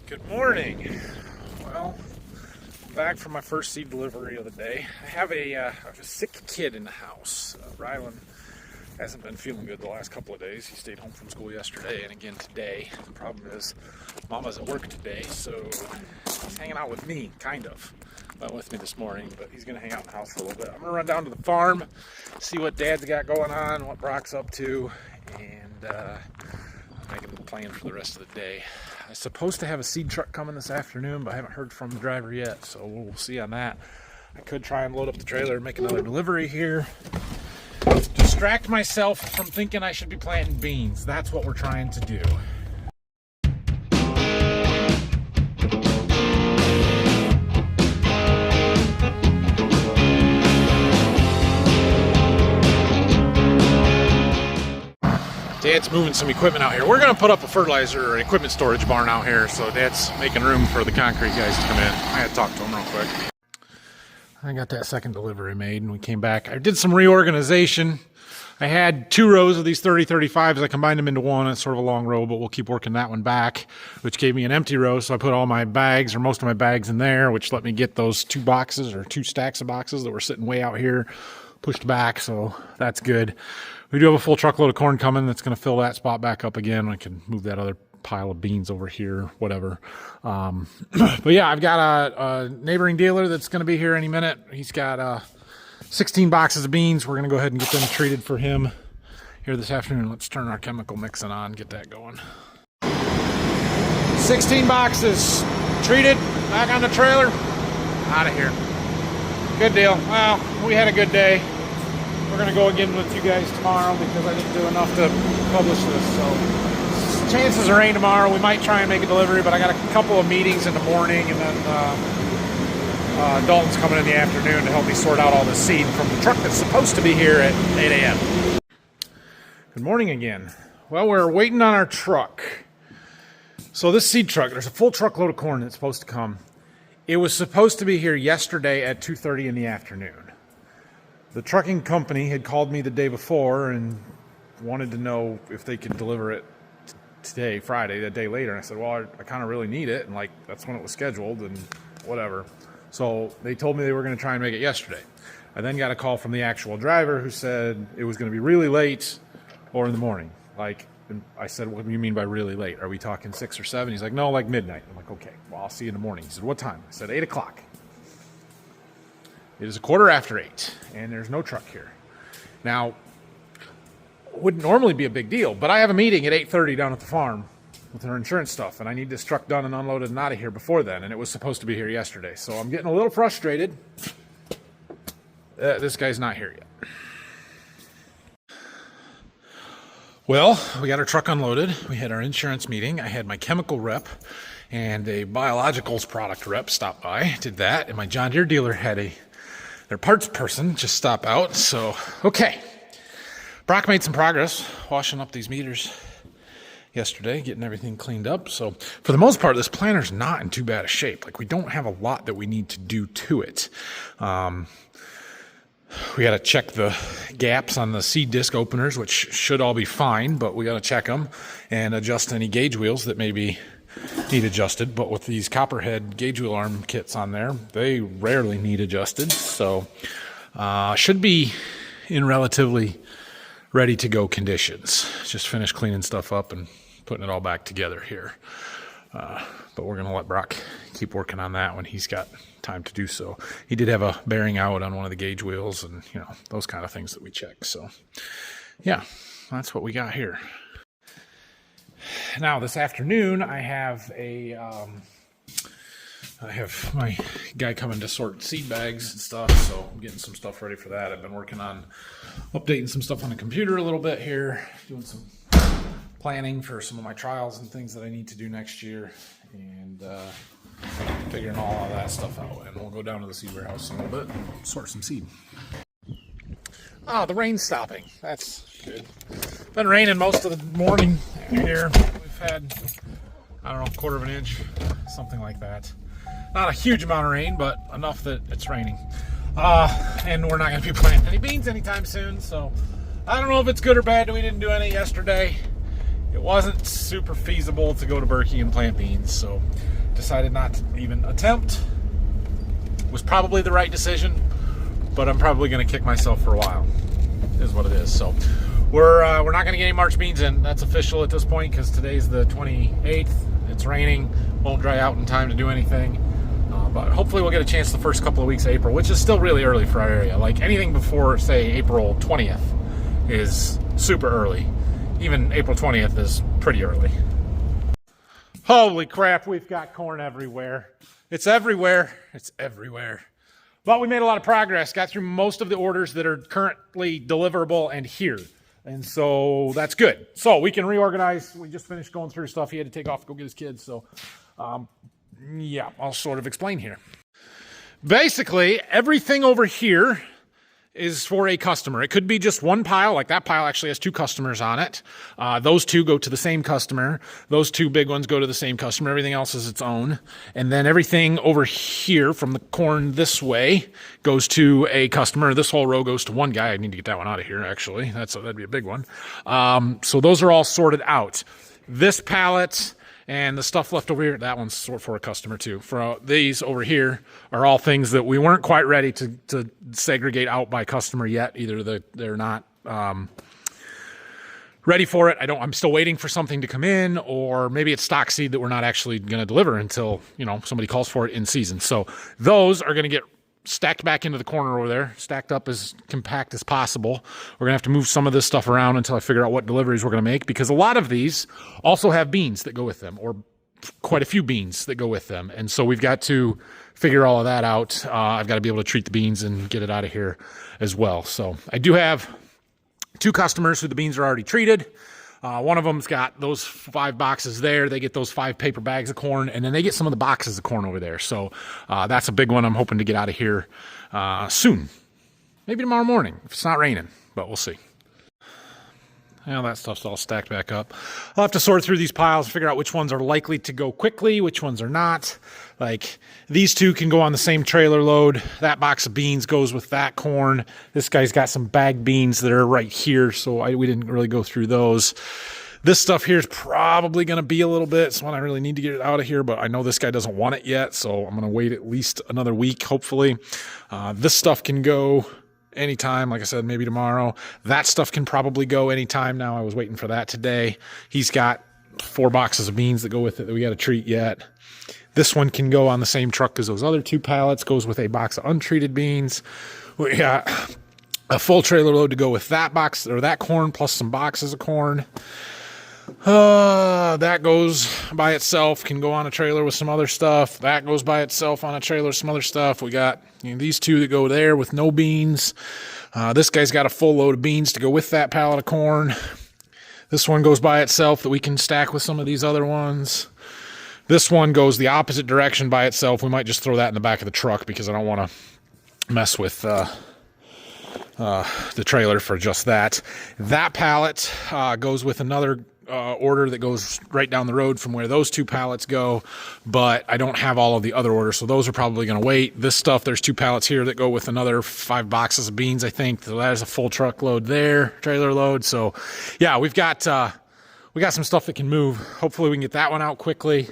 Good morning. Well, back from my first seed delivery of the day. I have a sick kid in the house. Rylan hasn't been feeling good the last couple of days. He stayed home from school yesterday and again today. The problem is Mama's at work today, so he's hanging out with me, kind of. Went with me this morning, but he's going to hang out in the house for a little bit. I'm going to run down to the farm, see what Dad's got going on, what Brock's up to, and making a plan for the rest of the day. I was supposed to have a seed truck coming this afternoon, but I haven't heard from the driver yet, so we'll see on that. I could try and load up the trailer and make another delivery here. Distract myself from thinking I should be planting beans. That's what we're trying to do. Dad's moving some equipment out here. We're going to put up a fertilizer or equipment storage barn out here, so Dad's making room for the concrete guys to come in. I had to talk to him real quick. I got that second delivery made, and we came back. I did some reorganization. I had 2 rows of these 30-35s. I combined them into one. It's sort of a long row, but we'll keep working that one back, which gave me an empty row. So I put all my bags, or most of my bags, in there, which let me get those 2 boxes or 2 stacks of boxes that were sitting way out here pushed back. So that's good. We do have a full truckload of corn coming that's going to fill that spot back up again. I can move that other pile of beans over here, whatever. But yeah, I've got a neighboring dealer that's going to be here any minute. He's got 16 boxes of beans. We're going to go ahead and get them treated for him here this afternoon. Let's turn our chemical mixing on, get that going. 16 boxes treated, back on the trailer, out of here. Good deal. Well, we had a good day. We're going to go again with you guys tomorrow because I didn't do enough to publish this. So chances of rain tomorrow. We might try and make a delivery, but I got a couple of meetings in the morning, and then Dalton's coming in the afternoon to help me sort out all the seed from the truck that's supposed to be here at 8 a.m. Good morning again. Well, we're waiting on our truck. So this seed truck, there's a full truckload of corn that's supposed to come. It was supposed to be here yesterday at 2:30 in the afternoon. The trucking company had called me the day before and wanted to know if they could deliver it today, Friday, a day later. And I said, well, I kind of really need it. And that's when it was scheduled and whatever. So they told me they were going to try and make it yesterday. I then got a call from the actual driver who said it was going to be really late or in the morning. And I said, what do you mean by really late? Are we talking 6 or 7? He's like, no, like midnight. I'm like, okay, well, I'll see you in the morning. He said, what time? I said, 8 o'clock. It is 8:15, and there's no truck here. Now, wouldn't normally be a big deal, but I have a meeting at 8:30 down at the farm with our insurance stuff, and I need this truck done and unloaded and out of here before then, and it was supposed to be here yesterday. So I'm getting a little frustrated. This guy's not here yet. Well, we got our truck unloaded. We had our insurance meeting. I had my chemical rep and a biologicals product rep stop by. Did that, and my John Deere dealer had their parts person just stop out. So, okay. Brock made some progress washing up these meters yesterday, getting everything cleaned up. So, for the most part, this planter's not in too bad a shape. We don't have a lot that we need to do to it. We got to check the gaps on the seed disc openers, which should all be fine, but we got to check them and adjust any gauge wheels that maybe need adjusted. But with these copperhead gauge wheel arm kits on there, they rarely need adjusted. So should be in relatively ready to go conditions. Just finished cleaning stuff up and putting it all back together here. But we're going to let Brock keep working on that when he's got time to do so. He did have a bearing out on one of the gauge wheels and, those kind of things that we check. So, yeah, that's what we got here. Now, this afternoon, I have my guy coming to sort seed bags and stuff, so I'm getting some stuff ready for that. I've been working on updating some stuff on the computer a little bit here, doing some planning for some of my trials and things that I need to do next year, and figuring all of that stuff out. And we'll go down to the seed warehouse in a little bit and sort some seed. The rain's stopping. That's good. Been raining most of the morning here. We've had, I don't know, 1/4 of an inch, something like that. Not a huge amount of rain, but enough that it's raining. And we're not going to be planting any beans anytime soon, so I don't know if it's good or bad that we didn't do any yesterday. It wasn't super feasible to go to Berkey and plant beans, so decided not to even attempt. Was probably the right decision, but I'm probably going to kick myself for a while, is what it is. So we're not going to get any March beans in. That's official at this point because today's the 28th. It's raining, won't dry out in time to do anything. But hopefully we'll get a chance the first couple of weeks of April, which is still really early for our area. Like anything before, say, April 20th is super early. Even April 20th is pretty early. Holy crap, we've got corn everywhere. It's everywhere. It's everywhere. But we made a lot of progress. Got through most of the orders that are currently deliverable and here. And so that's good. So we can reorganize. We just finished going through stuff. He had to take off to go get his kids. So, yeah, I'll sort of explain here. Basically, everything over here is for a customer. It could be just one pile, like that pile actually has 2 customers on it. Those 2 go to the same customer. Those 2 big ones go to the same customer. Everything else is its own. And then everything over here from the corn this way goes to a customer. This whole row goes to one guy. I need to get that one out of here, actually. That'd be a big one. So those are all sorted out. This pallet and the stuff left over here, that one's for a customer too. For these over here are all things that we weren't quite ready to segregate out by customer yet. Either they're not ready for it. I'm still waiting for something to come in, or maybe it's stock seed that we're not actually going to deliver until, somebody calls for it in season. So those are going to get stacked back into the corner over there, stacked up as compact as possible. We're going to have to move some of this stuff around until I figure out what deliveries we're going to make, because a lot of these also have beans that go with them, or quite a few beans that go with them. And so we've got to figure all of that out. I've got to be able to treat the beans and get it out of here as well. So I do have 2 customers who the beans are already treated. One of them's got those 5 boxes there. They get those 5 paper bags of corn, and then they get some of the boxes of corn over there. So that's a big one. I'm hoping to get out of here soon. Maybe tomorrow morning if it's not raining, but we'll see. Well, that stuff's all stacked back up. I'll have to sort through these piles and figure out which ones are likely to go quickly, which ones are not. Like, these 2 can go on the same trailer load. That box of beans goes with that corn. This guy's got some bagged beans that are right here, so we didn't really go through those. This stuff here is probably going to be a little bit. It's one I really need to get it out of here, but I know this guy doesn't want it yet, so I'm going to wait at least another week, hopefully. This stuff can go anytime, like I said, maybe tomorrow. That stuff can probably go anytime now. I was waiting for that today. He's got 4 boxes of beans that go with it that we got to treat yet. This one can go on the same truck as those other 2 pallets, goes with a box of untreated beans. We got a full trailer load to go with that box, or that corn, plus some boxes of corn. That goes by itself, can go on a trailer with some other stuff. That goes by itself on a trailer with some other stuff. We got these 2 that go there with no beans. This guy's got a full load of beans to go with that pallet of corn. This one goes by itself that we can stack with some of these other ones. This one goes the opposite direction by itself. We might just throw that in the back of the truck because I don't want to mess with the trailer for just that. That pallet goes with another order that goes right down the road from where those 2 pallets go, but I don't have all of the other orders, so those are probably going to wait. This stuff, there's 2 pallets here that go with another 5 boxes of beans, I think. So that is a full truckload there, trailer load. So yeah, we got some stuff that can move. Hopefully we can get that one out quickly.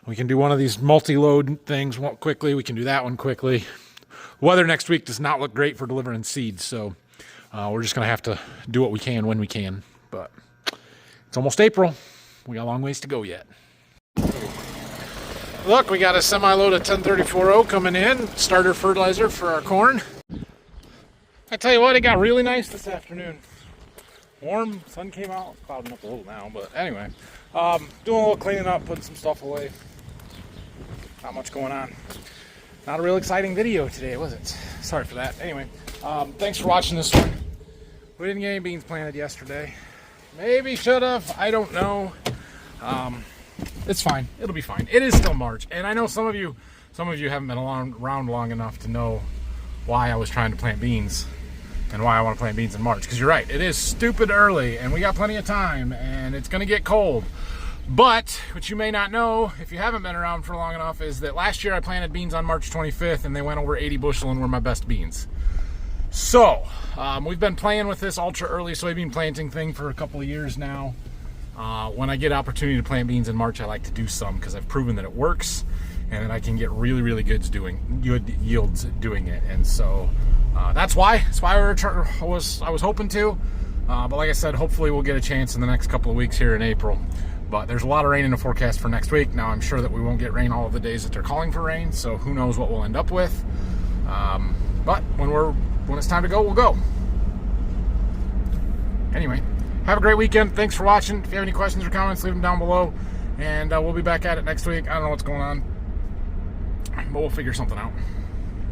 We can do one of these multi-load things quickly. We can do that one quickly. Weather next week does not look great for delivering seeds, so we're just going to have to do what we can when we can. But it's almost April. We got a long ways to go yet. Look, we got a semi-load of 1034O coming in. Starter fertilizer for our corn. I tell you what, it got really nice this afternoon. Warm, sun came out, clouding up a little now, but anyway. Doing a little cleaning up, putting some stuff away. Not much going on. Not a real exciting video today, was it? Sorry for that. Anyway, thanks for watching this one. We didn't get any beans planted yesterday. Maybe should have. I don't know. It's fine. It'll be fine. It is still March, and I know some of you haven't been around long enough to know why I was trying to plant beans and why I want to plant beans in March. Because you're right, it is stupid early, and we got plenty of time, and it's going to get cold. But what you may not know, if you haven't been around for long enough, is that last year I planted beans on March 25th, and they went over 80 bushel and were my best beans. So we've been playing with this ultra early soybean planting thing for a couple of years now. When I get opportunity to plant beans in March, I like to do some because I've proven that it works, and that I can get really, really good yields doing it. And so that's why I was hoping to. But like I said, hopefully we'll get a chance in the next couple of weeks here in April. But there's a lot of rain in the forecast for next week. Now I'm sure that we won't get rain all of the days that they're calling for rain, so who knows what we'll end up with. But when it's time to go, we'll go. Anyway, have a great weekend. Thanks for watching. If you have any questions or comments, leave them down below. And we'll be back at it next week. I don't know what's going on, but we'll figure something out.